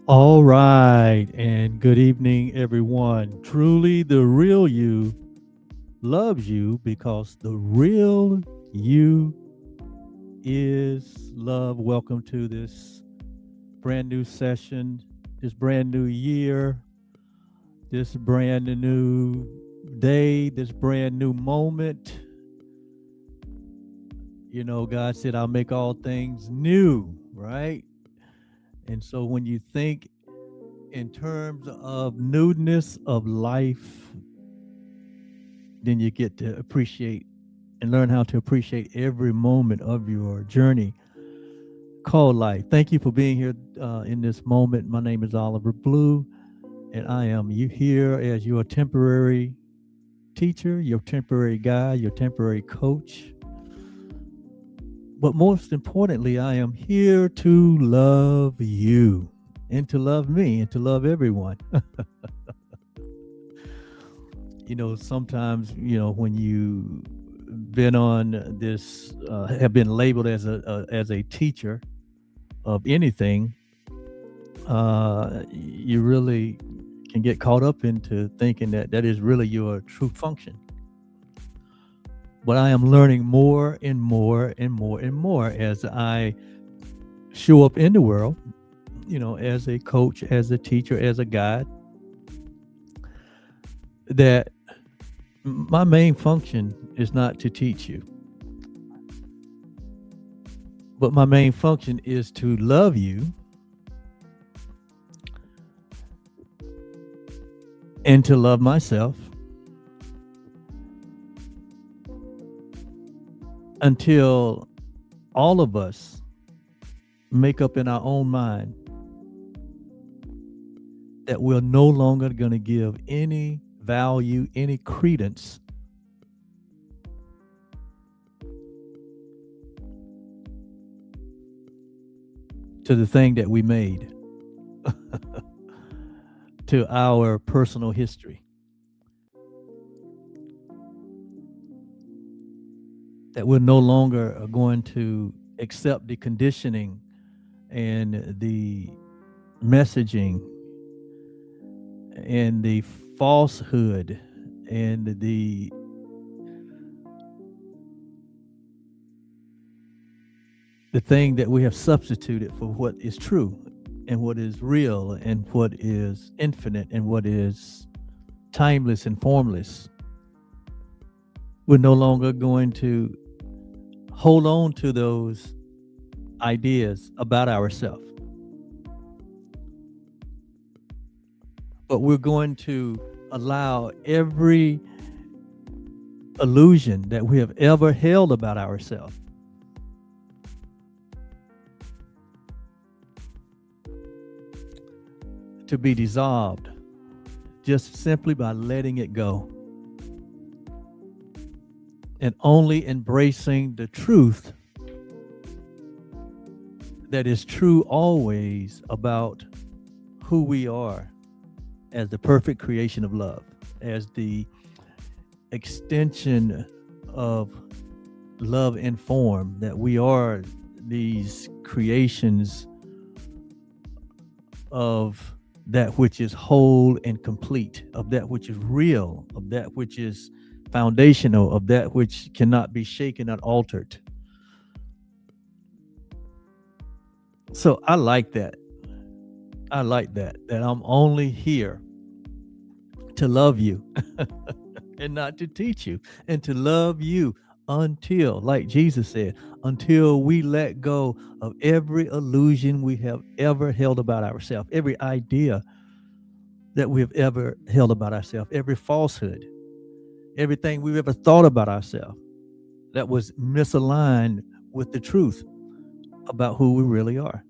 All right, and good evening, everyone. Truly, the real you loves you because the real you is love. Welcome to this brand new session, this brand new year, this brand new day, this brand new moment. You know, God said, I'll make all things new, right? And so when you think in terms of newness of life, then you get to appreciate and learn how to appreciate every moment of your journey called life. Thank you for being here in this moment. My name is Oliver Blue, and I am you here as your temporary teacher, your temporary guide, your temporary coach. But most importantly, I am here to love you and to love me and to love everyone. Sometimes, when you been on this, have been labeled as a teacher of anything, you really can get caught up into thinking that that is really your true function. But I am learning more and more and more and more as I show up in the world, as a coach, as a teacher, as a guide, that my main function is not to teach you, but my main function is to love you and to love myself until all of us make up in our own mind that we're no longer going to give any value, any credence to the thing that we made, to our personal history, that we're no longer going to accept the conditioning and the messaging and the falsehood and the thing that we have substituted for what is true and what is real and what is infinite and what is timeless and formless. We're no longer going to hold on to those ideas about ourselves, but we're going to allow every illusion that we have ever held about ourselves to be dissolved just simply by letting it go and only embracing the truth that is true always about who we are as the perfect creation of love, as the extension of love in form, that we are these creations of that which is whole and complete, of that which is real, of that which is foundational, of that which cannot be shaken or altered. So I like that. I like that I'm only here to love you and not to teach you, and to love you until, like Jesus said, until we let go of every illusion we have ever held about ourselves, every idea that we have ever held about ourselves, every falsehood, everything we've ever thought about ourselves that was misaligned with the truth about who we really are.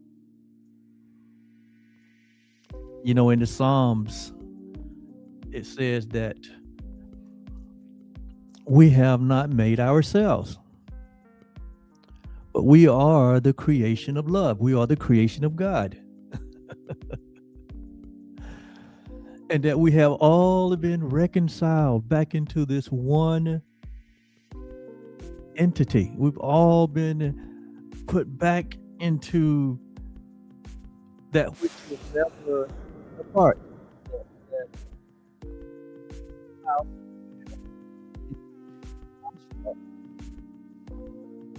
In the Psalms, it says that we have not made ourselves, but we are the creation of love. We are the creation of God. And that we have all been reconciled back into this one entity. We've all been put back into that which was never apart. That how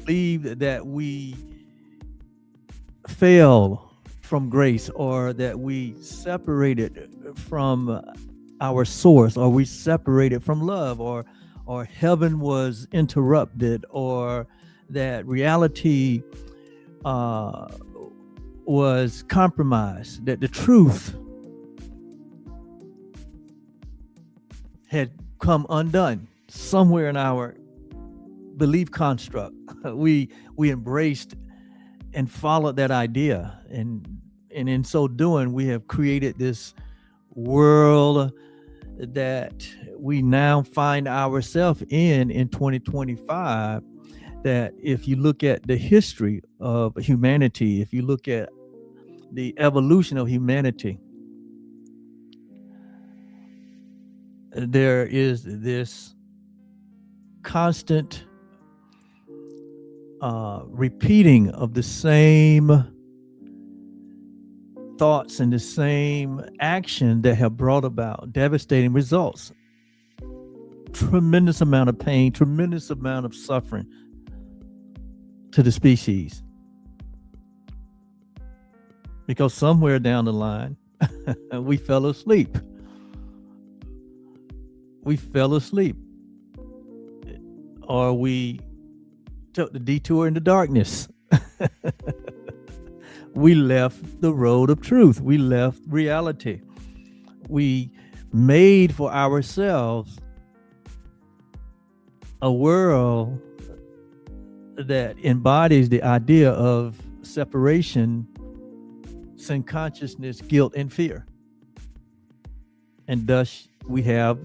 believe that we fail from grace, or that we separated from our source, or we separated from love, or heaven was interrupted, or that reality uh, was compromised, that the truth had come undone somewhere in our belief construct. We embraced and followed that idea, and in so doing, we have created this world that we now find ourselves in 2025. That if you look at the history of humanity, if you look at the evolution of humanity, there is this constant repeating of the same thoughts and the same action that have brought about devastating results. Tremendous amount of pain, tremendous amount of suffering to the species. Because somewhere down the line, we fell asleep. We fell asleep. Or we took the detour into darkness. We left the road of truth. We left reality. We made for ourselves a world that embodies the idea of separation, sin consciousness, guilt, and fear. And thus we have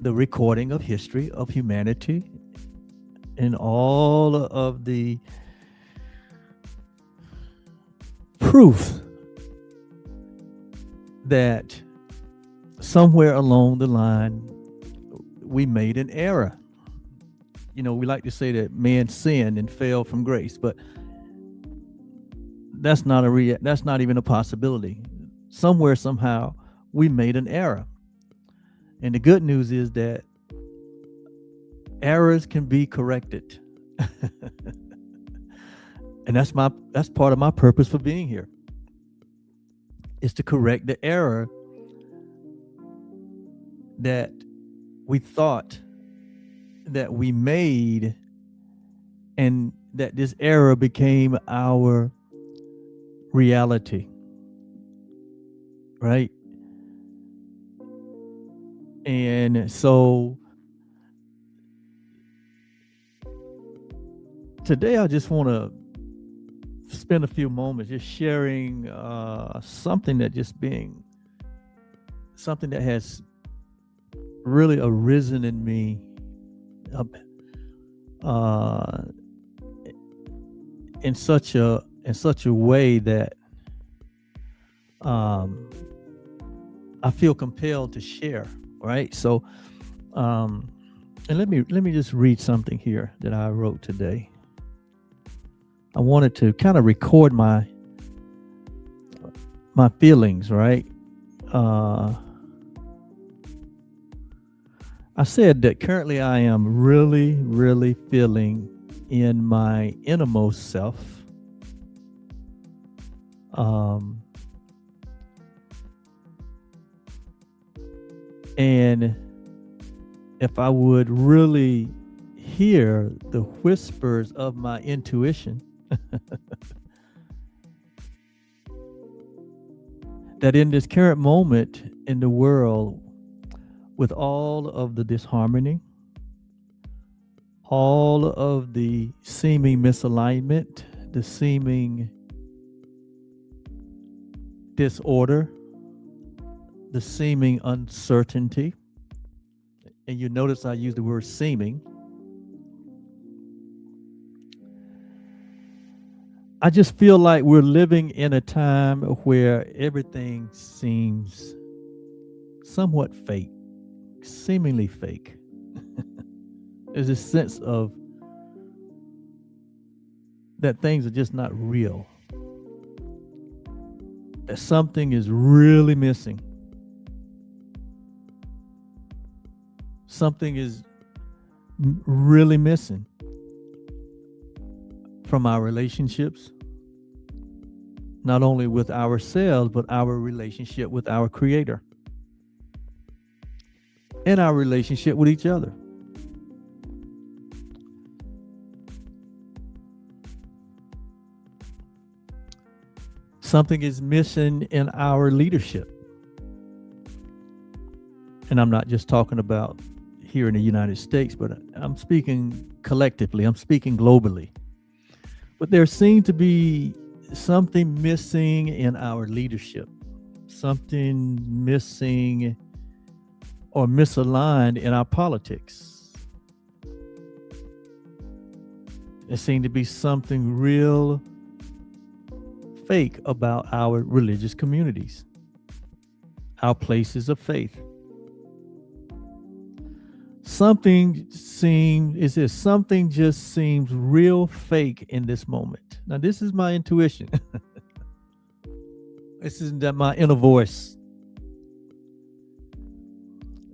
the recording of history of humanity and all of the proof that somewhere along the line we made an error. You know, we like to say that man sinned and fell from grace, but that's not that's not even a possibility. Somewhere, somehow, we made an error. And the good news is that errors can be corrected. And that's part of my purpose for being here, is to correct the error that we thought that we made, and that this error became our reality, right? And so today I just want to spend a few moments just sharing something that has really arisen in me in such a way that I feel compelled to share, right? So and let me just read something here that I wrote today. I wanted to kind of record my feelings, right? I said that currently I am really, really feeling in my innermost self and if I would really hear the whispers of my intuition, that in this current moment in the world, with all of the disharmony, all of the seeming misalignment, the seeming disorder, the seeming uncertainty, and you notice I use the word seeming, I just feel like we're living in a time where everything seems somewhat fake, seemingly fake. There's a sense of that things are just not real. that something is really missing. Something is really missing from our relationships, not only with ourselves, but our relationship with our Creator and our relationship with each other. Something is missing in our leadership. And I'm not just talking about here in the United States, but I'm speaking collectively, I'm speaking globally. But there seems to be something missing in our leadership, something missing or misaligned in our politics. There seems to be something real fake about our religious communities, our places of faith. Something just seems real fake in this moment. Now, this is my intuition. This is my inner voice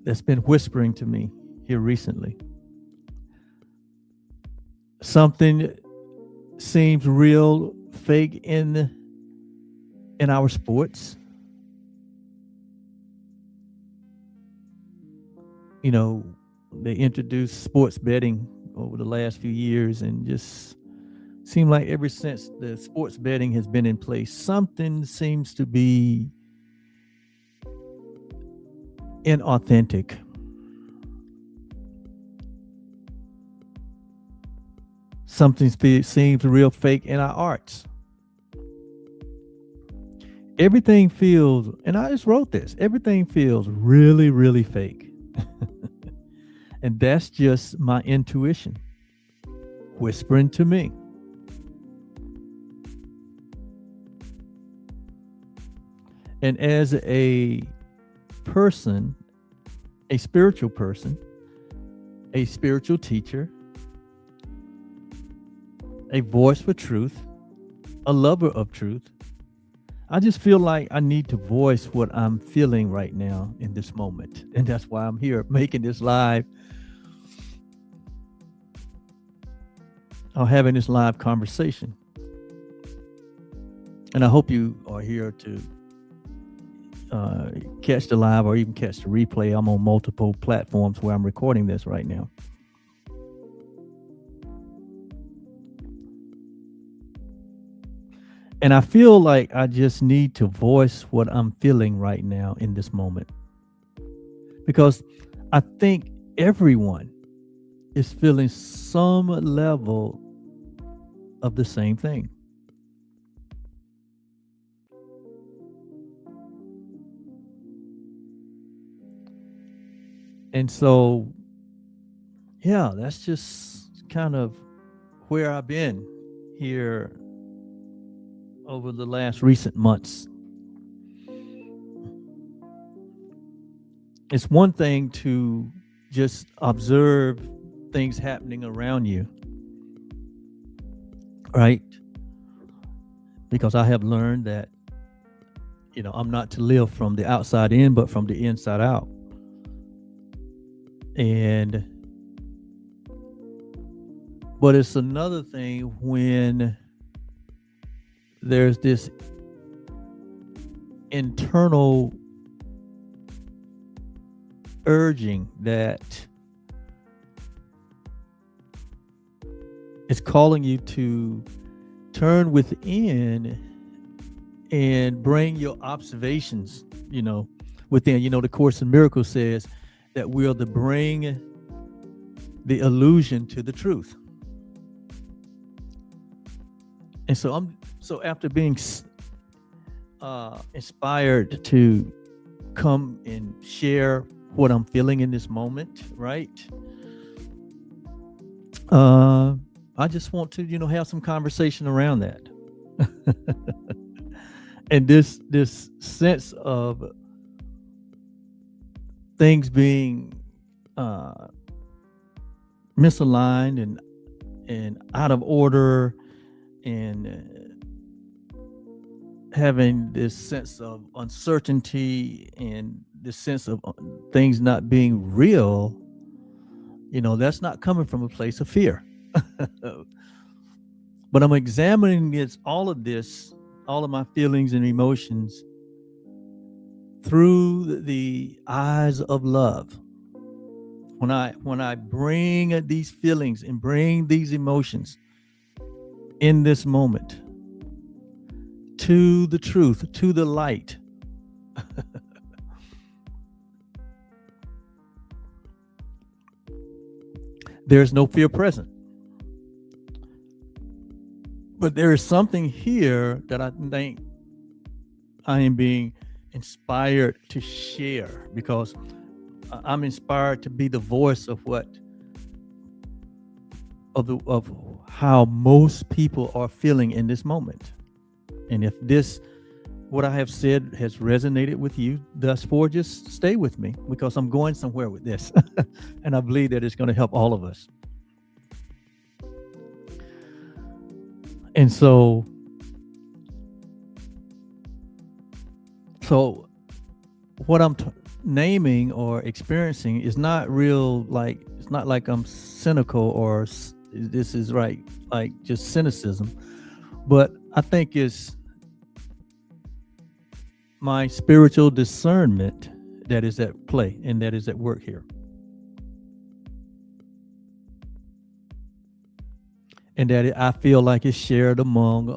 that's been whispering to me here recently. Something seems real fake in our sports. You know, they introduced sports betting over the last few years, and just seemed like ever since the sports betting has been in place, something seems to be inauthentic. Something seems real fake in our arts. Everything feels, and I just wrote this, everything feels really, really fake. And that's just my intuition whispering to me. And as a person, a spiritual person, a spiritual teacher, a voice for truth, a lover of truth, I just feel like I need to voice what I'm feeling right now in this moment. And that's why I'm here making this live, or having this live conversation. And I hope you are here to catch the live or even catch the replay. I'm on multiple platforms where I'm recording this right now. And I feel like I just need to voice what I'm feeling right now in this moment. Because I think everyone is feeling some level of the same thing. And so, yeah, that's just kind of where I've been here over the last recent months. It's one thing to just observe things happening around you, right? Because I have learned that, I'm not to live from the outside in, but from the inside out. But it's another thing when there's this internal urging that is calling you to turn within and bring your observations, within. The Course in Miracles says that we are to bring the illusion to the truth. And so after being inspired to come and share what I'm feeling in this moment, right? I just want to, have some conversation around that. And this sense of things being misaligned and out of order, and having this sense of uncertainty and this sense of things not being real, that's not coming from a place of fear. But I'm examining all of this, all of my feelings and emotions through the eyes of love. When I bring these feelings and bring these emotions in this moment to the truth, to the light, there's no fear present. But there is something here that I think I am being inspired to share, because I'm inspired to be the voice of how most people are feeling in this moment. And if what I have said has resonated with you thus far, just stay with me, because I'm going somewhere with this. And I believe that it's going to help all of us. And so what I'm naming or experiencing is not real, it's not like I'm cynical or this is right, like just cynicism, but I think it's my spiritual discernment that is at play and that is at work here. And that I feel like it's shared among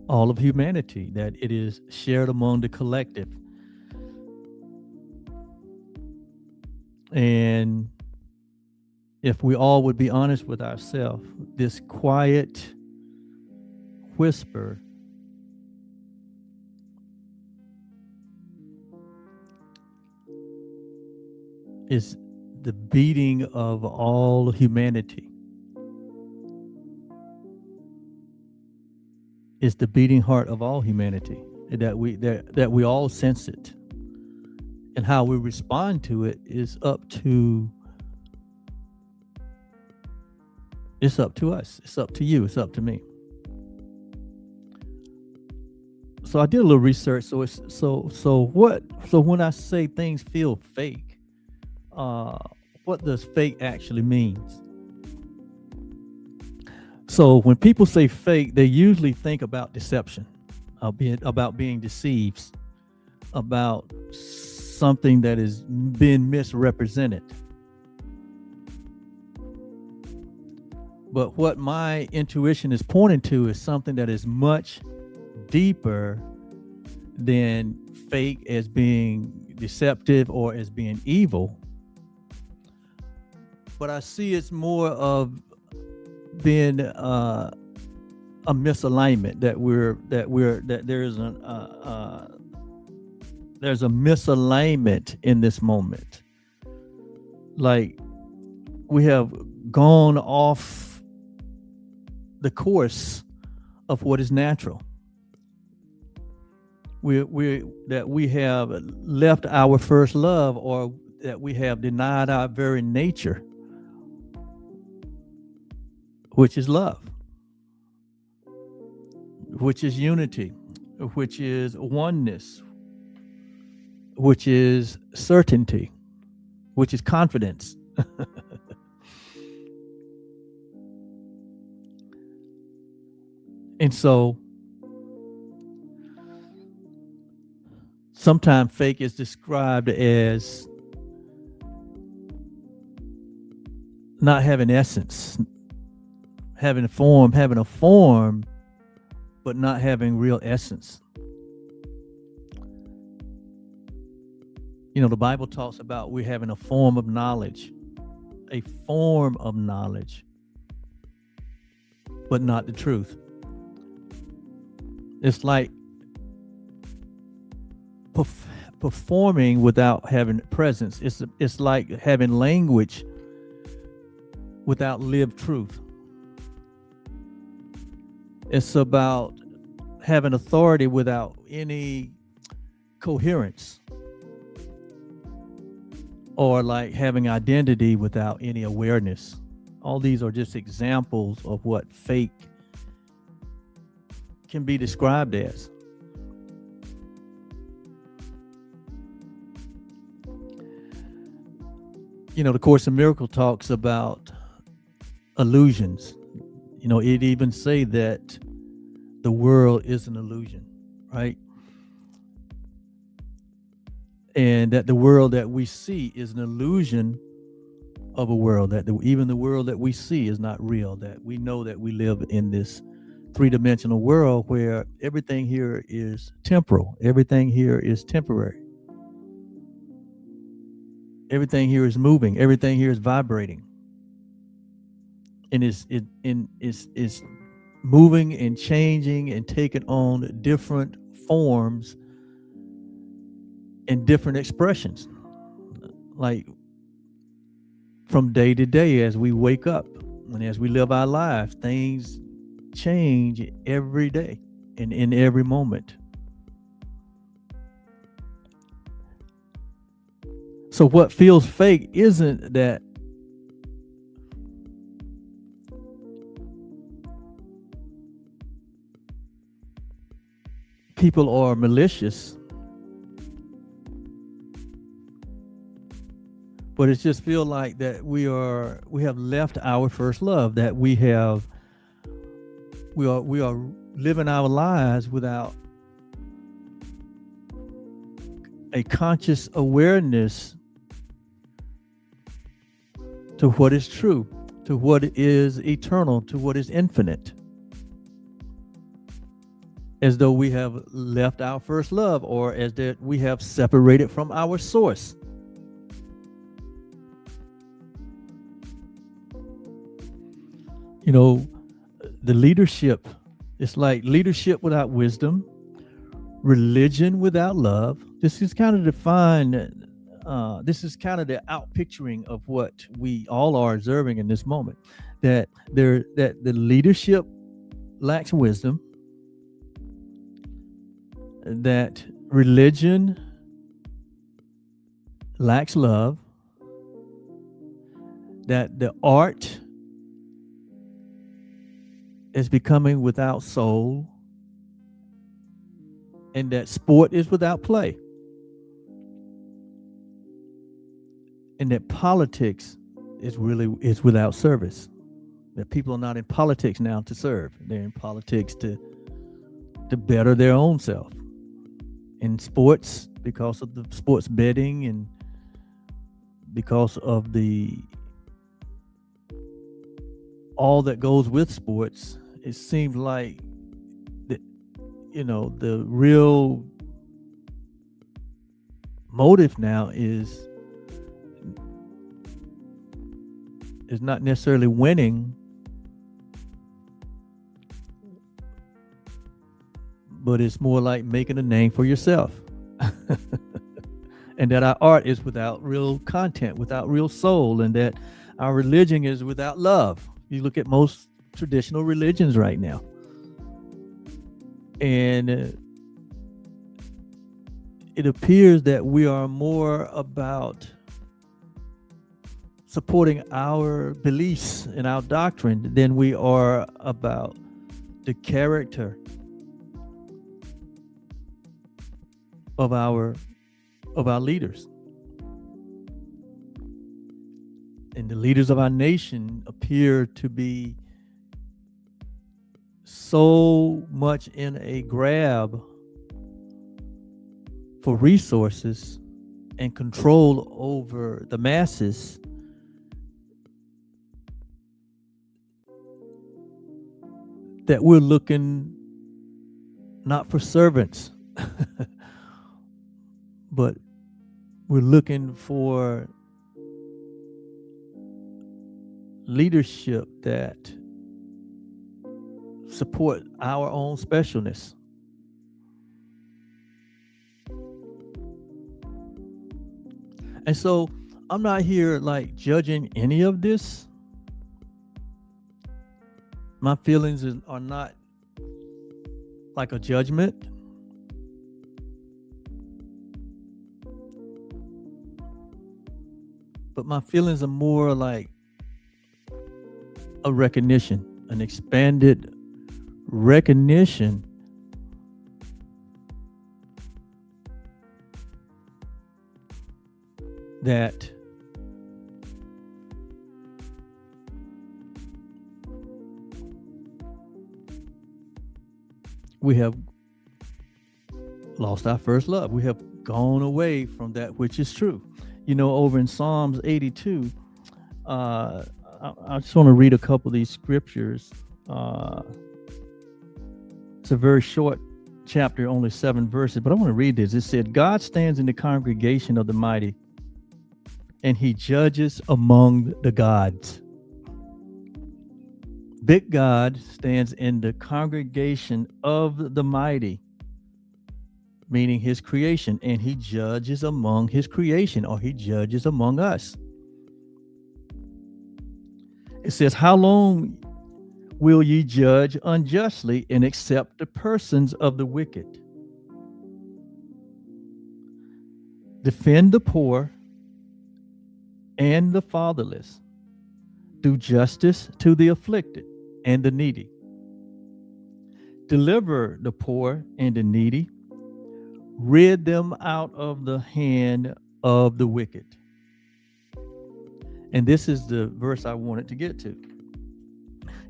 all of humanity, that it is shared among the collective. And if we all would be honest with ourselves, this quiet whisper is the beating of all humanity. It's the beating heart of all humanity, that we all sense it. And how we respond to it is up to us. It's up to you. It's up to me. So I did a little research. So when I say things feel fake, what does fake actually means? So when people say fake, they usually think about deception, about being deceived, about something that is being misrepresented. But what my intuition is pointing to is something that is much deeper than fake as being deceptive or as being evil. But I see it's more of being a misalignment, that there's a misalignment in this moment. Like we have gone off the course of what is natural. We have left our first love, or that we have denied our very nature, which is love, which is unity, which is oneness, which is certainty, which is confidence. And so sometimes fake is described as not having essence, having a form, but not having real essence. The Bible talks about we having a form of knowledge, but not the truth. It's like performing without having presence. It's like having language without lived truth. It's about having authority without any coherence, or like having identity without any awareness. All these are just examples of what fake can be described as. The Course in Miracle talks about illusions. It even say that the world is an illusion, right? And that the world that we see is an illusion of a world, that even the world that we see is not real, that we know that we live in this three-dimensional world where everything here is temporal, everything here is temporary, everything here is moving, everything here is vibrating, and it's moving and changing and taking on different forms and different expressions, like from day to day as we wake up and as we live our lives. Things change every day and in every moment. So what feels fake isn't that people are malicious, but it just feels like that we have left our first love, that we are living our lives without a conscious awareness to what is true, to what is eternal, to what is infinite, as though we have left our first love, or as that we have separated from our source. The leadership, it's like leadership without wisdom, religion without love. This is kind of defined. This is kind of the outpicturing of what we all are observing in this moment. That the leadership lacks wisdom. That religion lacks love. That the art is becoming without soul, and that sport is without play, and that politics is without service. That people are not in politics now to serve; they're in politics to better their own self. In sports, because of the sports betting and because of all that goes with sports, it seems like the real motive now is not necessarily winning, but it's more like making a name for yourself. And that our art is without real content, without real soul, and that our religion is without love. You look at most traditional religions right now, and it appears that we are more about supporting our beliefs and our doctrine than we are about the character of our leaders. And the leaders of our nation appear to be so much in a grab for resources and control over the masses that we're looking not for servants, but we're looking for leadership that support our own specialness. And so I'm not here like judging any of this. My feelings are not like a judgment. But my feelings are more like a recognition, an expanded recognition that we have lost our first love. We have gone away from that which is true. Over in Psalms 82, I just want to read a couple of these scriptures. It's a very short chapter, only 7 verses, but I want to read this. It said, God stands in the congregation of the mighty, and he judges among the gods. Big God stands in the congregation of the mighty, meaning his creation, and he judges among his creation, or he judges among us. It says, how long will ye judge unjustly and accept the persons of the wicked? Defend the poor and the fatherless. Do justice to the afflicted and the needy. Deliver the poor and the needy. Rid them out of the hand of the wicked. And this is the verse I wanted to get to.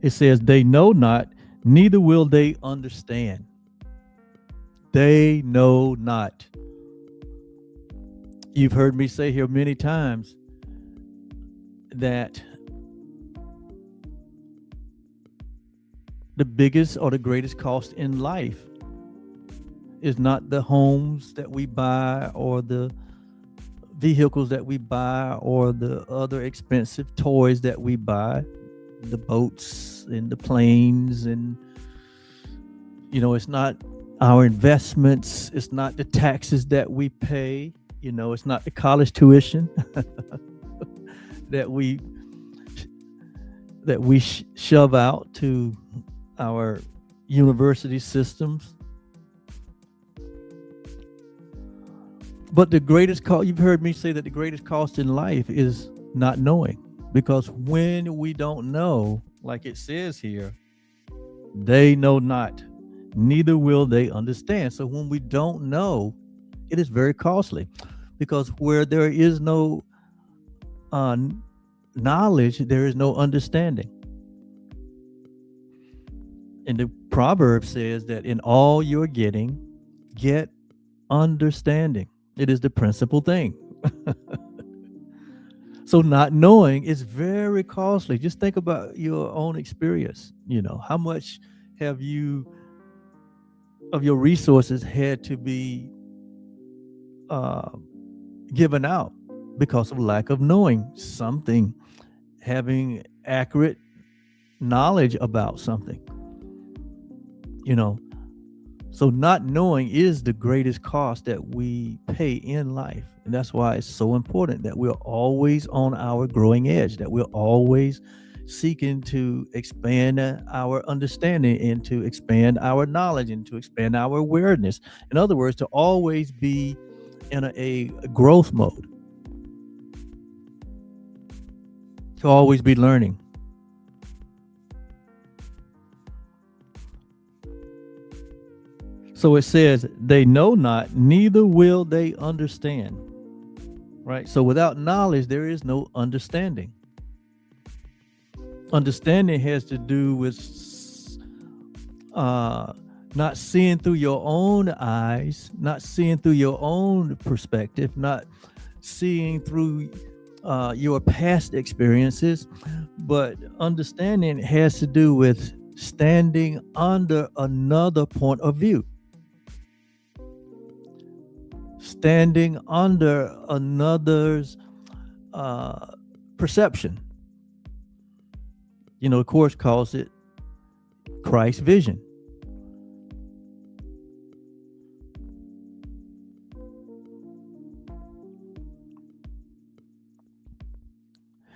It says, they know not, neither will they understand. They know not. You've heard me say here many times that the biggest or the greatest cost in life is not the homes that we buy or the vehicles that we buy or the other expensive toys that we buy, the boats and the planes, and it's not our investments, it's not the taxes that we pay, it's not the college tuition that we shove out to our university systems. But the greatest cost, you've heard me say that the greatest cost in life is not knowing. Because when we don't know, like it says here, they know not, neither will they understand. So when we don't know, it is very costly. Because where there is no knowledge, there is no understanding. And the proverb says that in all you're getting, get understanding. It is the principal thing. So not knowing is very costly. Just think about your own experience. How much have you of your resources had to be given out because of lack of knowing something, having accurate knowledge about something. So not knowing is the greatest cost that we pay in life. And that's why it's so important that we're always on our growing edge, that we're always seeking to expand our understanding and to expand our knowledge and to expand our awareness. In other words, to always be in a growth mode, to always be learning. So it says, they know not, neither will they understand. Right? So without knowledge, there is no understanding. Understanding has to do with not seeing through your own eyes, not seeing through your own perspective, not seeing through your past experiences, but understanding has to do with standing under another point of view. Standing under another's perception. The Course calls it Christ's vision.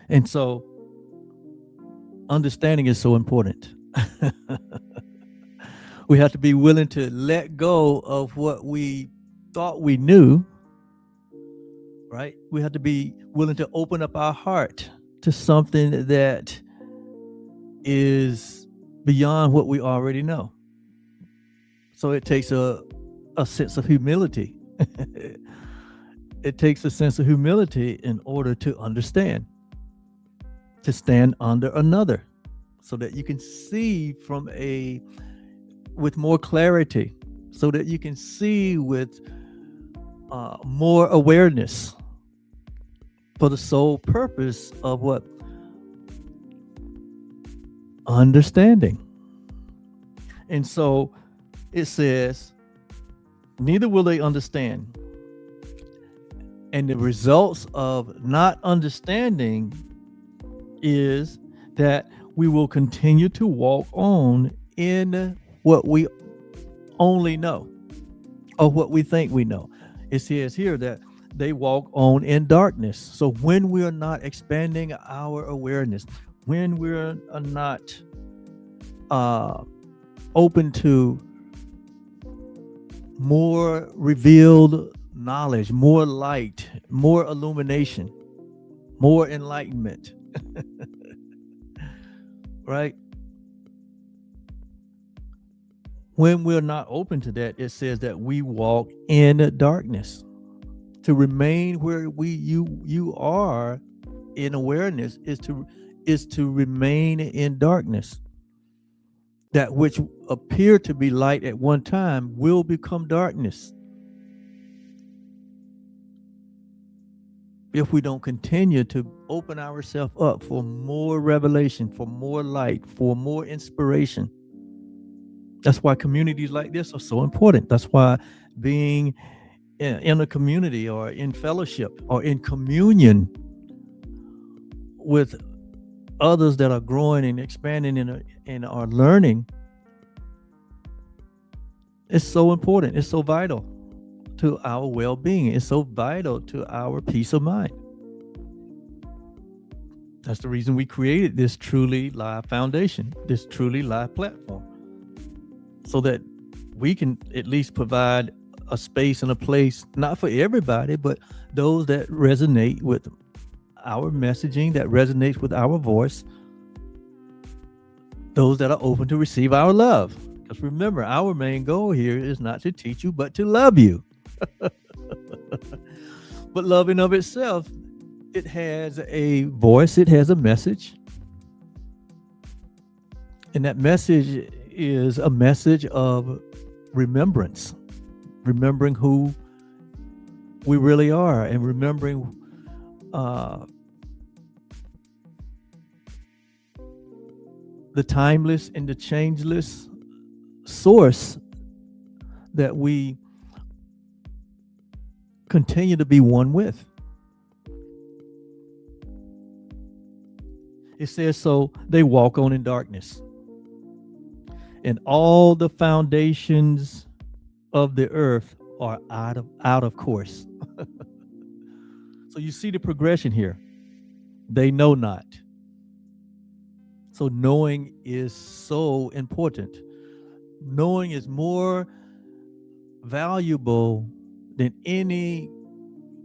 And so understanding is so important. We have to be willing to let go of what we thought we knew, right? We have to be willing to open up our heart to something that is beyond what we already know. So it takes a sense of humility. It takes a sense of humility in order to understand, to stand under another, so that you can see from a with more clarity, so that you can see with more awareness, for the sole purpose of what? Understanding. And so it says, neither will they understand. And the results of not understanding is that we will continue to walk on in what we only know, or what we think we know. It says here that they walk on in darkness. So when we are not expanding our awareness, when we're not open to more revealed knowledge, more light, more illumination, more enlightenment, right? When we're not open to that, it says that we walk in darkness. To remain where you are in awareness is to remain in darkness. That which appeared to be light at one time will become darkness if we don't continue to open ourselves up for more revelation, for more light, for more inspiration. That's why communities like this are so important. That's why being in a community, or in fellowship, or in communion with others that are growing and expanding and are learning, is so important. It's so vital to our well-being. It's so vital to our peace of mind. That's the reason we created this Truly Live Foundation, this Truly Live platform, so that we can at least provide a space and a place, not for everybody, but those that resonate with our messaging, that resonates with our voice, those that are open to receive our love. Because remember, our main goal here is not to teach you, but to love you. But love in of itself, it has a voice, it has a message. And that message is a message of remembrance, remembering who we really are, and remembering the timeless and the changeless source that we continue to be one with. It says, so they walk on in darkness, and all the foundations of the earth are out of course. So you see the progression here. They know not. So knowing is so important. Knowing is more valuable than any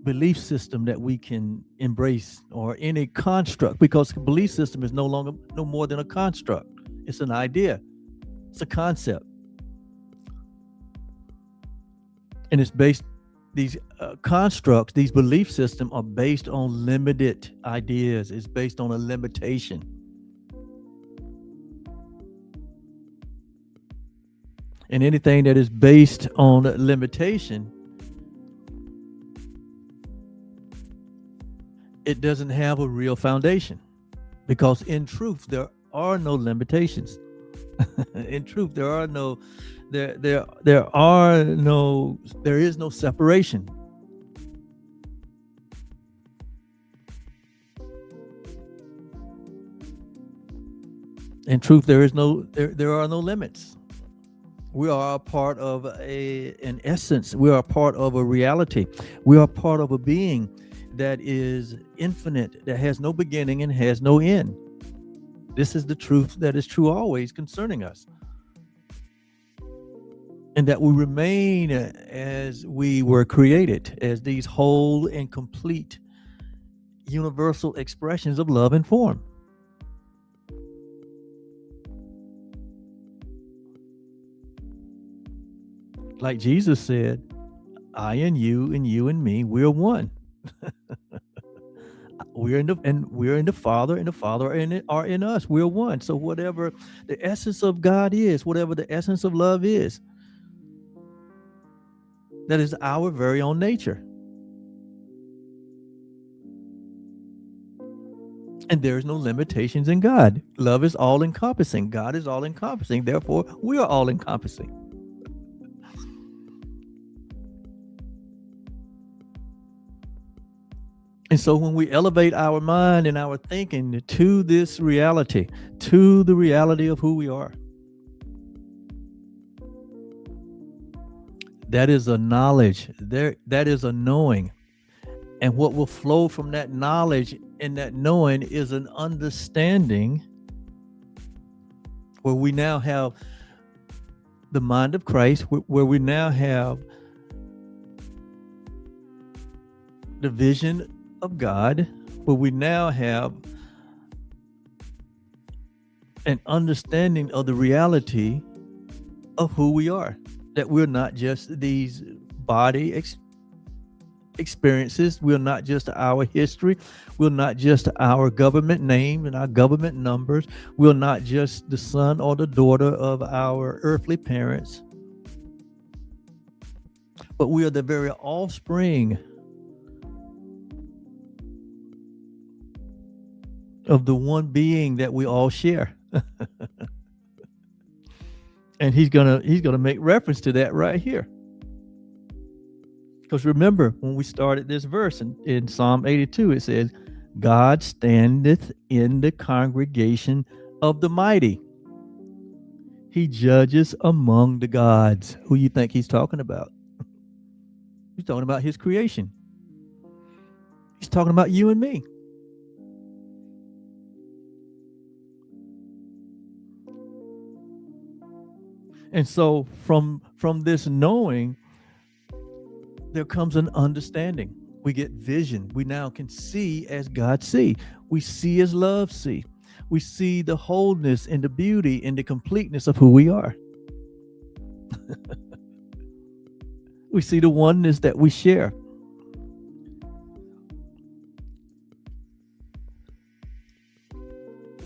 belief system that we can embrace, or any construct, because belief system is no more than a construct. It's an idea. It's a concept. And it's based, these constructs, these belief systems are based on limited ideas. It's based on a limitation. And anything that is based on limitation, it doesn't have a real foundation, because in truth, there are no limitations. In truth, there is no separation. In truth, there are no limits. We are a part of an essence. We are a part of a reality. We are part of a being that is infinite, that has no beginning and has no end. This is the truth that is true always concerning us. And that we remain as we were created, as these whole and complete universal expressions of love and form. Like Jesus said, I and you and me, we're one. we're in the Father, and the Father are in us. We're one. So whatever the essence of God is, whatever the essence of love is, that is our very own nature. And there is no limitations in God. Love is all encompassing. God is all encompassing. Therefore, we are all encompassing. And so when we elevate our mind and our thinking to this reality, to the reality of who we are, that is a knowledge. That is a knowing. And what will flow from that knowledge and that knowing is an understanding where we now have the mind of Christ, where we now have the vision of God, where we now have an understanding of the reality of who we are, that we're not just these body experiences, we're not just our history, we're not just our government name and our government numbers, we're not just the son or the daughter of our earthly parents, but we are the very offspring of the one being that we all share. And he's gonna make reference to that right here. Because remember, when we started this verse in Psalm 82, it says, God standeth in the congregation of the mighty. He judges among the gods. Who you think he's talking about? He's talking about his creation. He's talking about you and me. And so from this knowing, there comes an understanding. We get vision. We now can see as God see. We see as love see. We see the wholeness and the beauty and the completeness of who we are. We see the oneness that we share.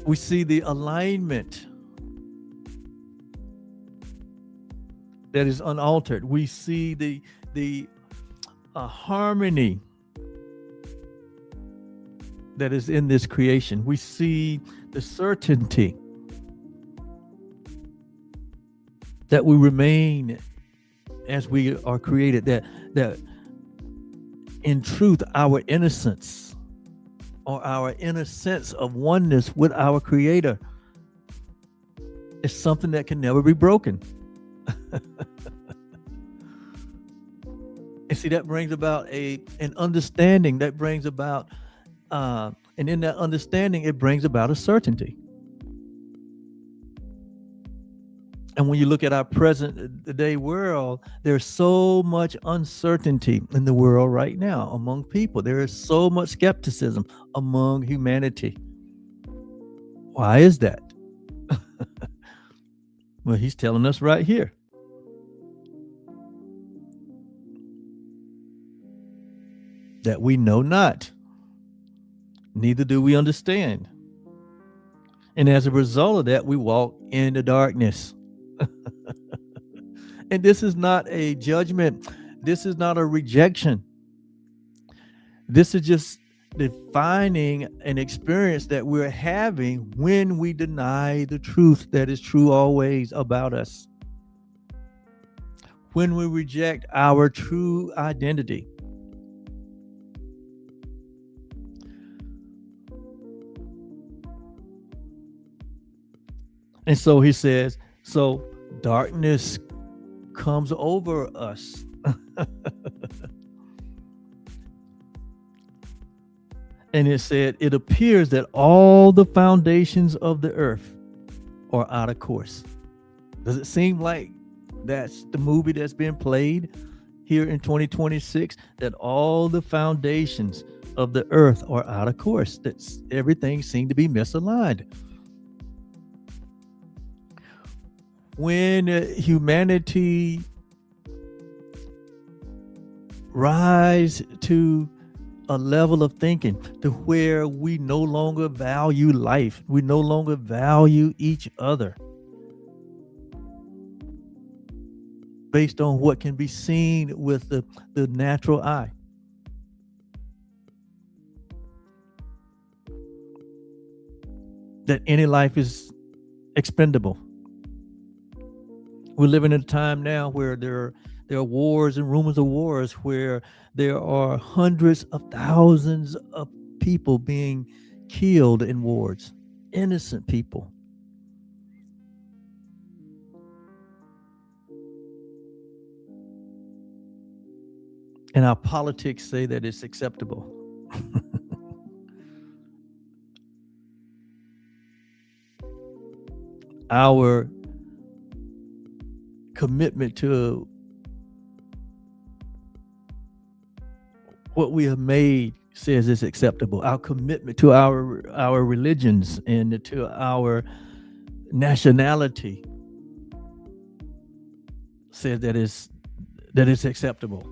We see the alignment that is unaltered. We see the harmony that is in this creation. We see the certainty that we remain as we are created, that in truth our innocence or our inner sense of oneness with our Creator is something that can never be broken. And see, that brings about an understanding, that brings about and in that understanding it brings about a certainty. And when you look at our present day world, there's so much uncertainty in the world right now among people. There is so much skepticism among humanity. Why is that? Well, he's telling us right here. That we know not, neither do we understand. And as a result of that, we walk in the darkness. And this is not a judgment. This is not a rejection. This is just defining an experience that we're having when we deny the truth that is true always about us. When we reject our true identity. And so he says, so darkness comes over us. And it said, it appears that all the foundations of the earth are out of course. Does it seem like that's the movie that's being played here in 2026? That all the foundations of the earth are out of course. That everything seemed to be misaligned. When humanity rise to a level of thinking to where we no longer value life. We no longer value each other based on what can be seen with the natural eye. That any life is expendable. We're living in a time now where there are wars and rumors of wars, where there are hundreds of thousands of people being killed in wars, innocent people. And our politics say that it's acceptable. Our commitment to what we have made says it's acceptable. Our commitment to our religions and to our nationality says that it's acceptable.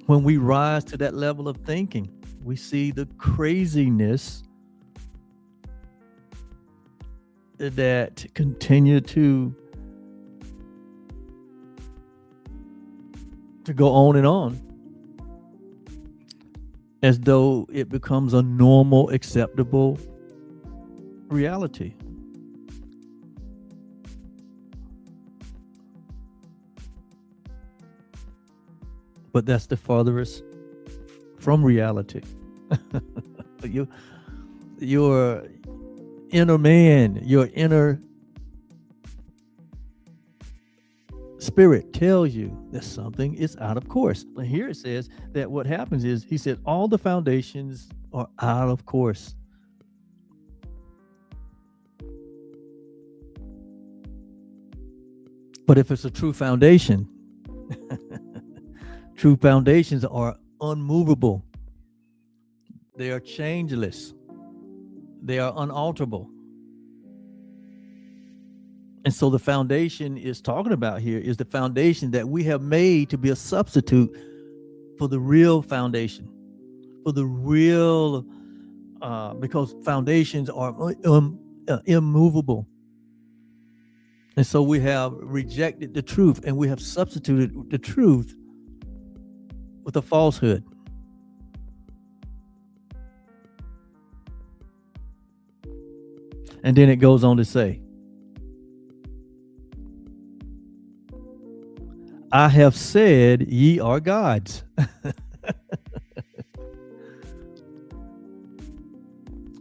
When we rise to that level of thinking, we see the craziness that continue to go on, as though it becomes a normal, acceptable reality. But that's the farthest from reality. Your inner man, your inner spirit tells you that something is out of course. But here it says that what happens is, he said, all the foundations are out of course. But if it's a true foundation, true foundations are unmovable. They are changeless. They are unalterable. And so the foundation is talking about here is the foundation that we have made to be a substitute for the real foundation, for the real, because foundations are immovable. And so we have rejected the truth, and we have substituted the truth with a falsehood. And then it goes on to say, I have said ye are gods.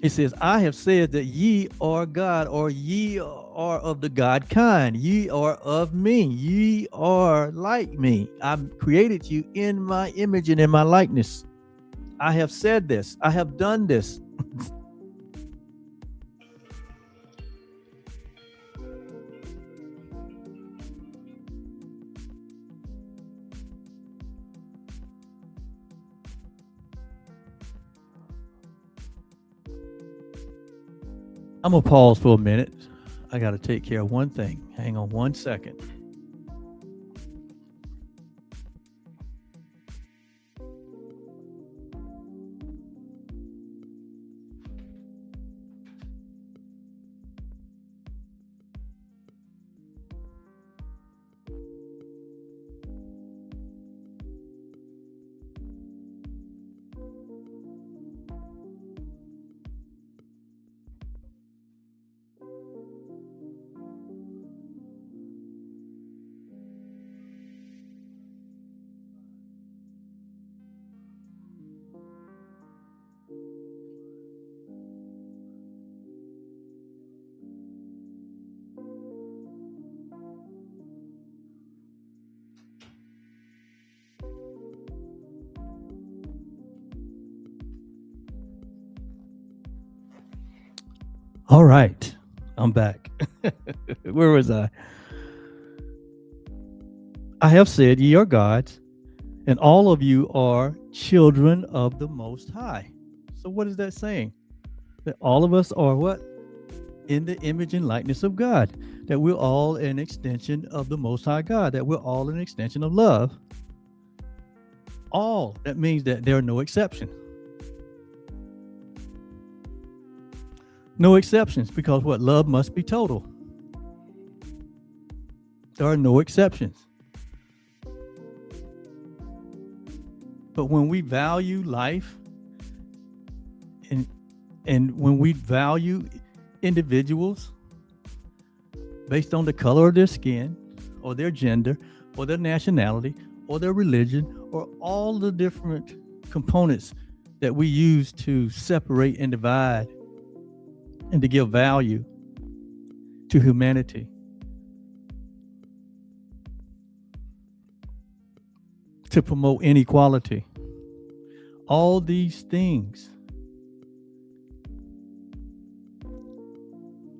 He says, I have said that ye are God, or ye are of the God kind. Ye are of me. Ye are like me. I've created you in my image and in my likeness. I have said this. I have done this. I'm going to pause for a minute. I got to take care of one thing. Hang on one second. All right, I'm back. Where was I? I have said ye are gods, and all of you are children of the Most High. So what is that saying? That all of us are what? In the image and likeness of God. That we're all an extension of the Most High God. That we're all an extension of love. All, that means that there are no exceptions. No exceptions, because what? Love must be total. There are no exceptions. But when we value life and when we value individuals based on the color of their skin or their gender or their nationality or their religion or all the different components that we use to separate and divide and to give value to humanity, to promote inequality, all these things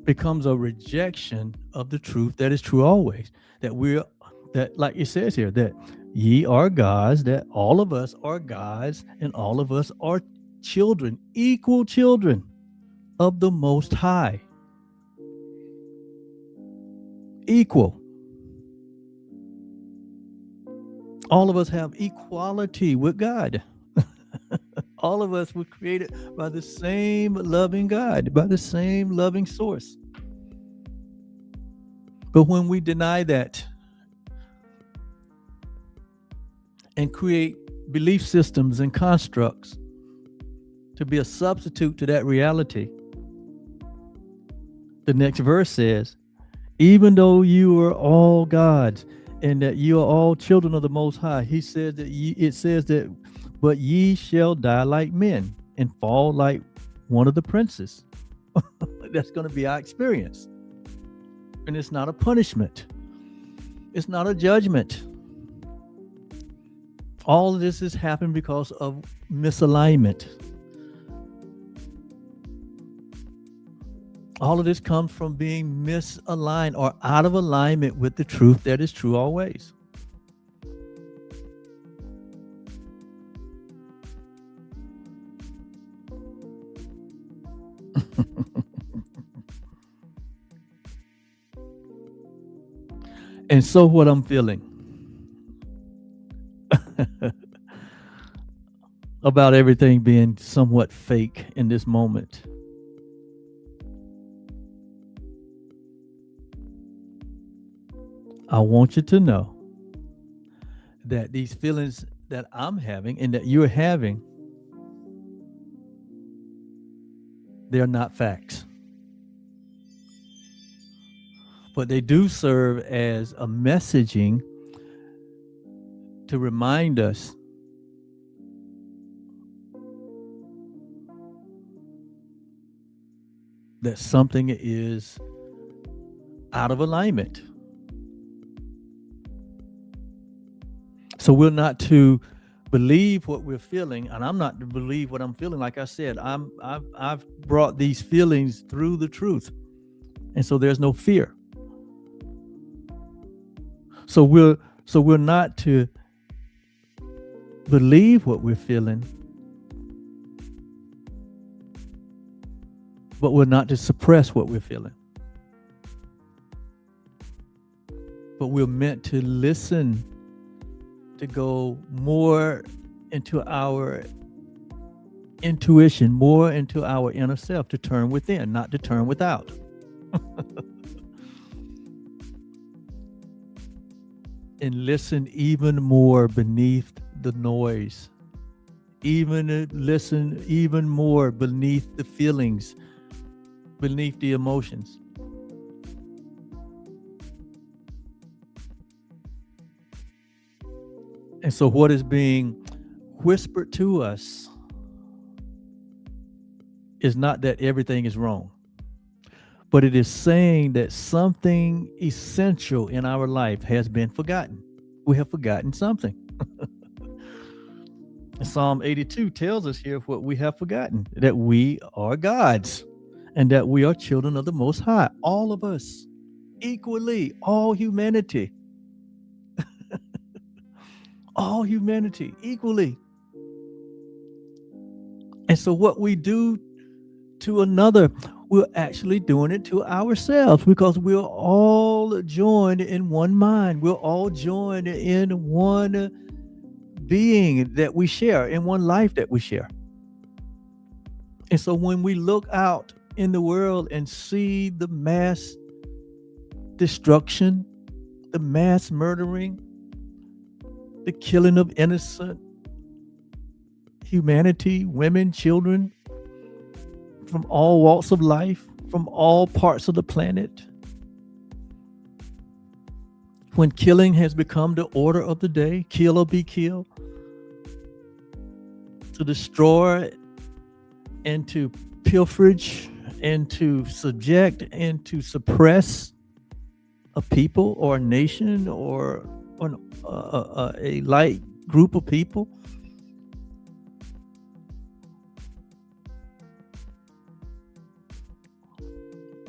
becomes a rejection of the truth that is true always. That like it says here, that ye are gods, that all of us are gods, and all of us are children, equal children of the Most High. Equal. All of us have equality with God. All of us were created by the same loving God, by the same loving source. But when we deny that and create belief systems and constructs to be a substitute to that reality, the next verse says, even though you are all gods and that you are all children of the Most High, he said that it says that, but ye shall die like men and fall like one of the princes. That's going to be our experience. And it's not a punishment. It's not a judgment. All of this has happened because of misalignment. All of this comes from being misaligned or out of alignment with the truth that is true always. And so what I'm feeling about everything being somewhat fake in this moment, I want you to know that these feelings that I'm having and that you're having, they're not facts. But they do serve as a messaging to remind us that something is out of alignment. So we're not to believe what we're feeling, and I'm not to believe what I'm feeling. Like I said, I've brought these feelings through the truth, and so there's no fear. So we're not to believe what we're feeling, but we're not to suppress what we're feeling. But we're meant to listen, to go more into our intuition, more into our inner self, to turn within, not to turn without. And listen even more beneath the noise. Listen even more beneath the feelings, beneath the emotions. And so what is being whispered to us is not that everything is wrong, but it is saying that something essential in our life has been forgotten. We have forgotten something. Psalm 82 tells us here what we have forgotten, that we are gods and that we are children of the Most High. All of us, equally, all humanity. All humanity, equally. And so what we do to another, we're actually doing it to ourselves, because we're all joined in one mind. We're all joined in one being that we share, in one life that we share. And so when we look out in the world and see the mass destruction, the mass murdering, the killing of innocent humanity, women, children, from all walks of life, from all parts of the planet, when killing has become the order of the day, kill or be killed, to destroy and to pilferage and to subject and to suppress a people or a nation or a light group of people.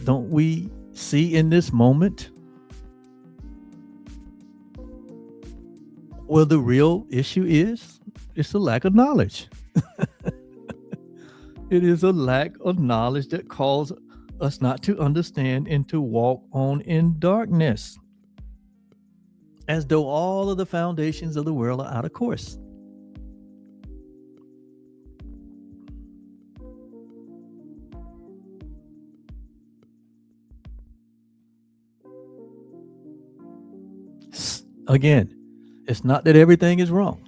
Don't we see in this moment where the real issue is? It's a lack of knowledge. It is a lack of knowledge that causes us not to understand and to walk on in darkness, as though all of the foundations of the world are out of course. Again, it's not that everything is wrong,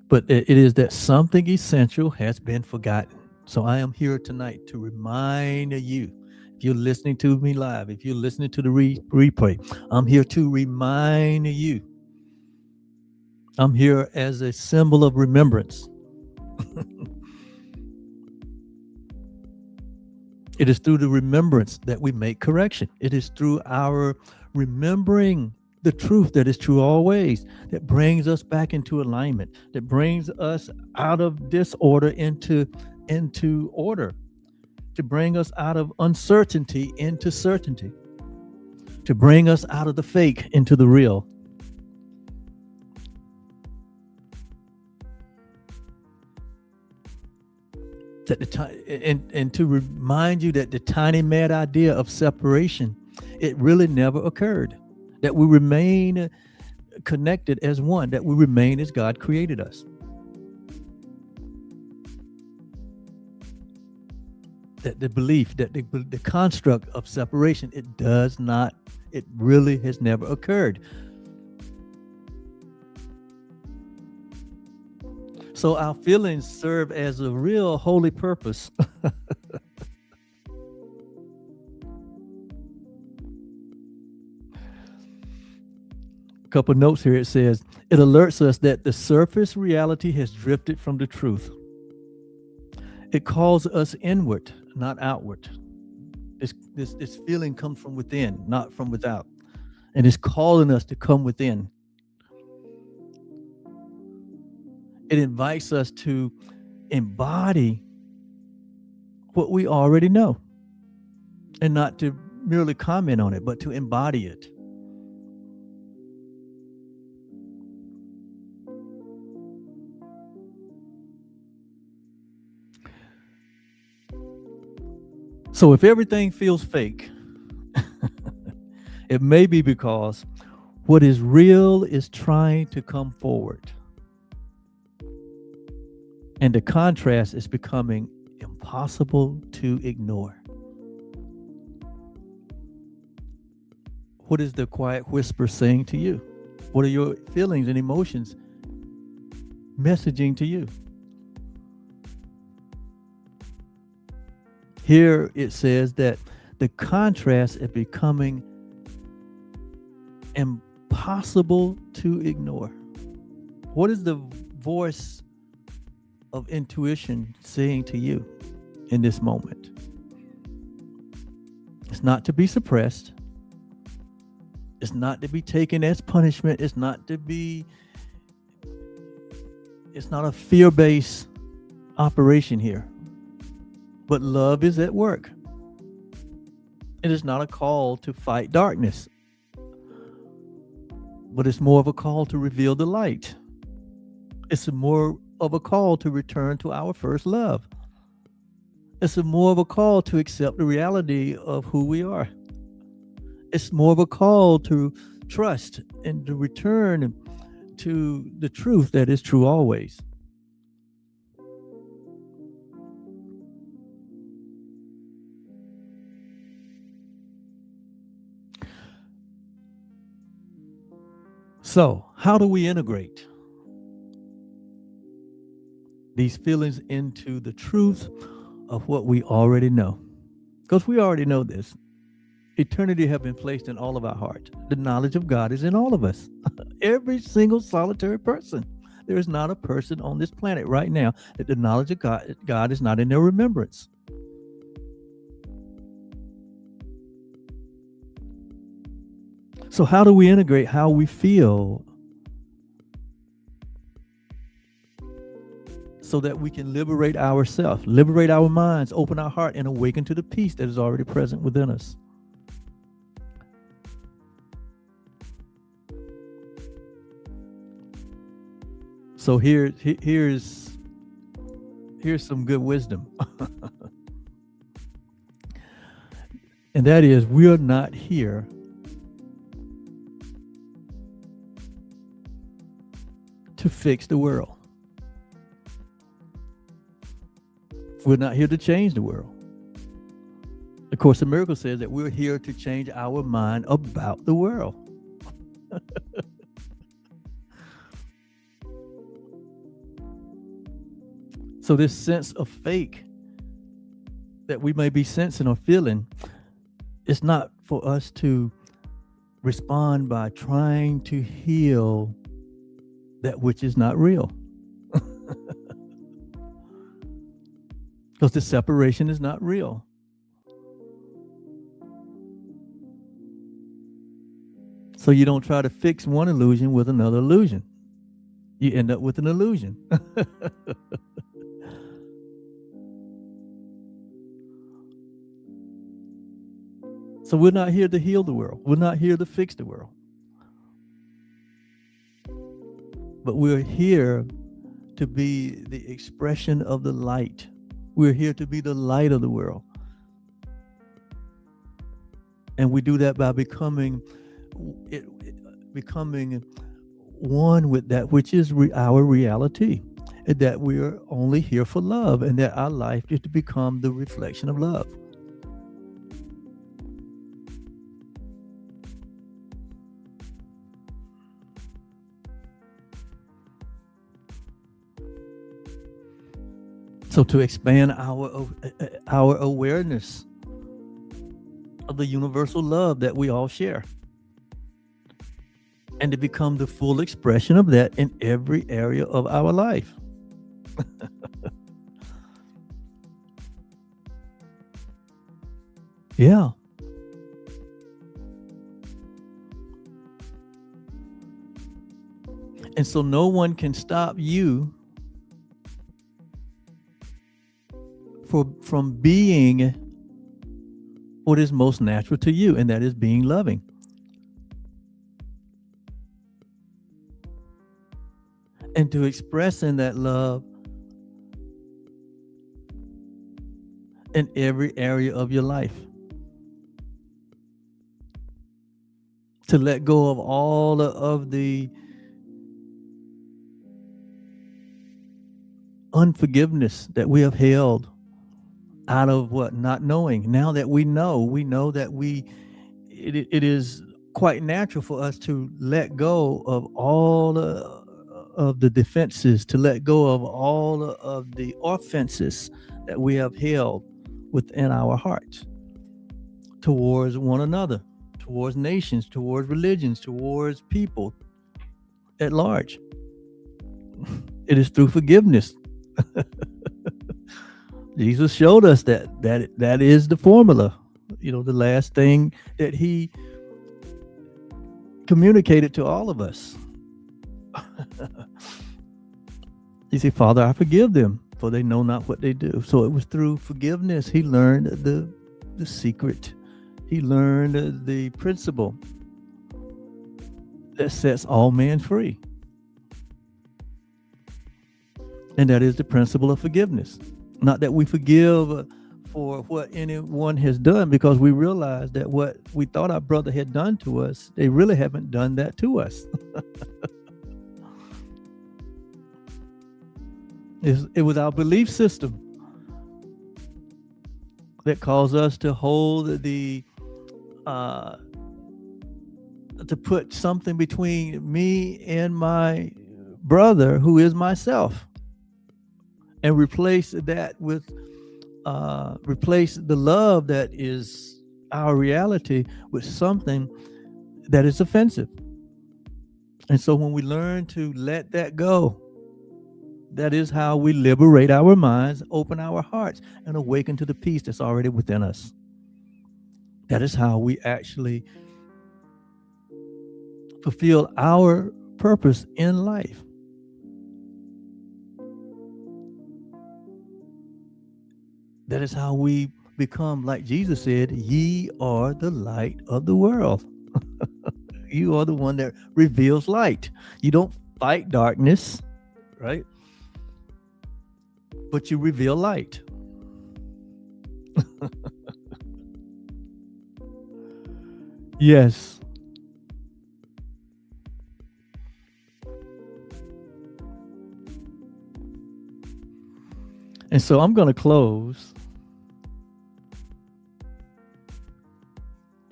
but it is that something essential has been forgotten. So I am here tonight to remind you, if you're listening to me live, if you're listening to the replay, I'm here to remind you. I'm here as a symbol of remembrance. It is through the remembrance that we make correction. It is through our remembering the truth that is true always, that brings us back into alignment, that brings us out of disorder into order, to bring us out of uncertainty into certainty, to bring us out of the fake into the real. And to remind you that the tiny mad idea of separation, it really never occurred. That we remain connected as one, that we remain as God created us. That the belief, that the construct of separation, it really has never occurred. So our feelings serve as a real holy purpose. Couple notes here. It says it alerts us that the surface reality has drifted from the truth. It calls us inward, not outward. This feeling comes from within, not from without, and it's calling us to come within. It invites us to embody what we already know, and not to merely comment on it, but to embody it. So if everything feels fake, it may be because what is real is trying to come forward. And the contrast is becoming impossible to ignore. What is the quiet whisper saying to you? What are your feelings and emotions messaging to you? Here it says that the contrast is becoming impossible to ignore. What is the voice of intuition saying to you in this moment? It's not to be suppressed. It's not to be taken as punishment. It's not a fear-based operation here. But love is at work. It is not a call to fight darkness, but it's more of a call to reveal the light. It's more of a call to return to our first love. It's more of a call to accept the reality of who we are. It's more of a call to trust and to return to the truth that is true always. So, how do we integrate these feelings into the truth of what we already know? Because we already know this. Eternity have been placed in all of our hearts. The knowledge of God is in all of us. Every single solitary person. There is not a person on this planet right now that the knowledge of God is not in their remembrance. So how do we integrate how we feel so that we can liberate ourselves, liberate our minds, open our heart, and awaken to the peace that is already present within us? So here's some good wisdom. And that is, we are not here to fix the world. We're not here to change the world. The Course in Miracles says that we're here to change our mind about the world. So this sense of fake that we may be sensing or feeling, it's not for us to respond by trying to heal that which is not real. Because the separation is not real. So you don't try to fix one illusion with another illusion. You end up with an illusion. So we're not here to heal the world. We're not here to fix the world. But we're here to be the expression of the light. We're here to be the light of the world. And we do that by becoming one with that which is our reality. And that we are only here for love, and that our life is to become the reflection of love. So to expand our awareness of the universal love that we all share, and to become the full expression of that in every area of our life. Yeah. And so no one can stop you from being what is most natural to you, and that is being loving. And to express in that love in every area of your life. To let go of all of the unforgiveness that we have held out of not knowing. Now that we know that it is quite natural for us to let go of all of the defenses, to let go of all of the offenses that we have held within our hearts towards one another, towards nations, towards religions, towards people at large. It is through forgiveness. Jesus showed us that is the formula. The last thing that he communicated to all of us. He said, "Father, I forgive them, for they know not what they do." So it was through forgiveness he learned the secret. He learned the principle that sets all men free. And that is the principle of forgiveness. Not that we forgive for what anyone has done, because we realize that what we thought our brother had done to us, they really haven't done that to us. It was our belief system that caused us to hold uh, to put something between me and my brother, who is myself, and replace that with replace the love that is our reality with something that is offensive. And so when we learn to let that go, that is how we liberate our minds, open our hearts, and awaken to the peace that's already within us. That is how we actually fulfill our purpose in life. That is how we become, like Jesus said, ye are the light of the world. You are the one that reveals light. You don't fight darkness, right? But you reveal light. Yes. And so I'm going to close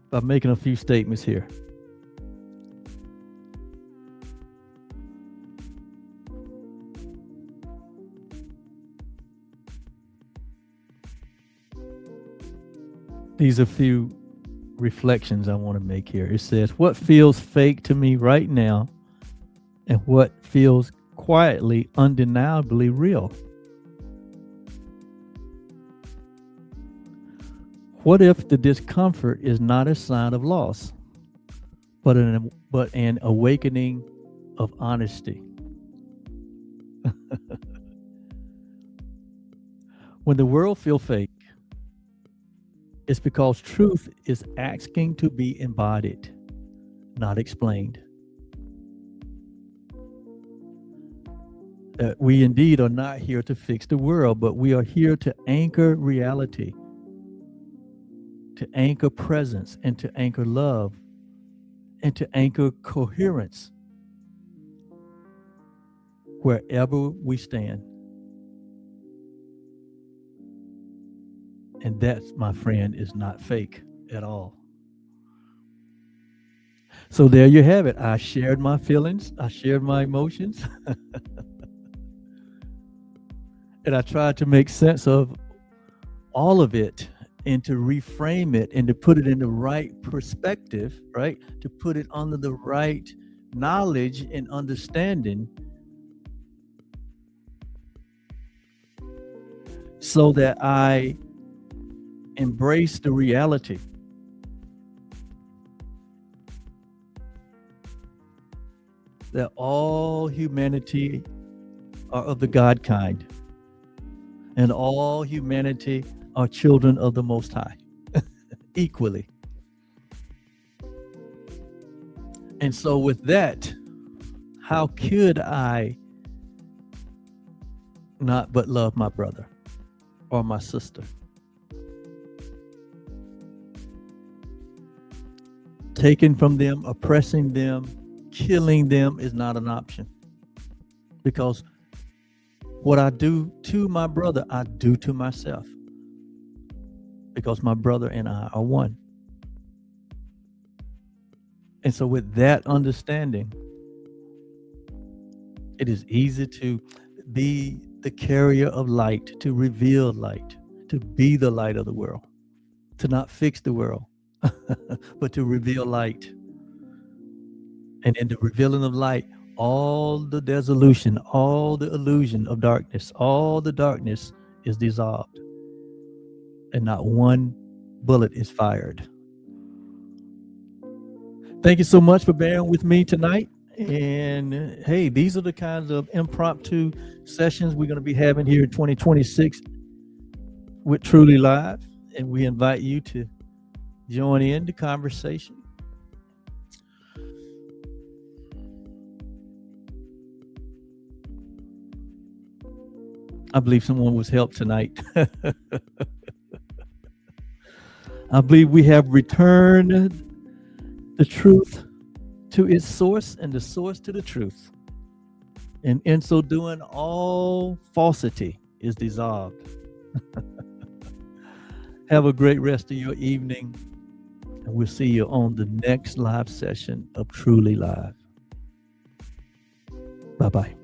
by making a few statements here. These are a few reflections I want to make here. It says, what feels fake to me right now and what feels quietly, undeniably real? What if the discomfort is not a sign of loss, but an awakening of honesty? When the world feels fake, it's because truth is asking to be embodied, not explained. We indeed are not here to fix the world, but we are here to anchor reality, to anchor presence, and to anchor love, and to anchor coherence wherever we stand. And that, my friend, is not fake at all. So there you have it. I shared my feelings, I shared my emotions, and I tried to make sense of all of it and to reframe it and to put it in the right perspective, right? To put it under the right knowledge and understanding so that I embrace the reality that all humanity are of the God kind and all humanity are children of the Most High equally. And so with that, how could I not but love my brother or my sister? Taking from them, oppressing them, killing them is not an option. Because what I do to my brother, I do to myself. Because my brother and I are one. And so with that understanding, it is easy to be the carrier of light, to reveal light, to be the light of the world, to not fix the world, but to reveal light. And in the revealing of light, all the dissolution, all the illusion of darkness, all the darkness is dissolved. And not one bullet is fired. Thank you so much for bearing with me tonight. And hey, these are the kinds of impromptu sessions we're going to be having here in 2026 with Truly Live. And we invite you to join in the conversation. I believe someone was helped tonight. I believe we have returned the truth to its source and the source to the truth. And in so doing, all falsity is dissolved. Have a great rest of your evening. And we'll see you on the next live session of Truly Live. Bye bye.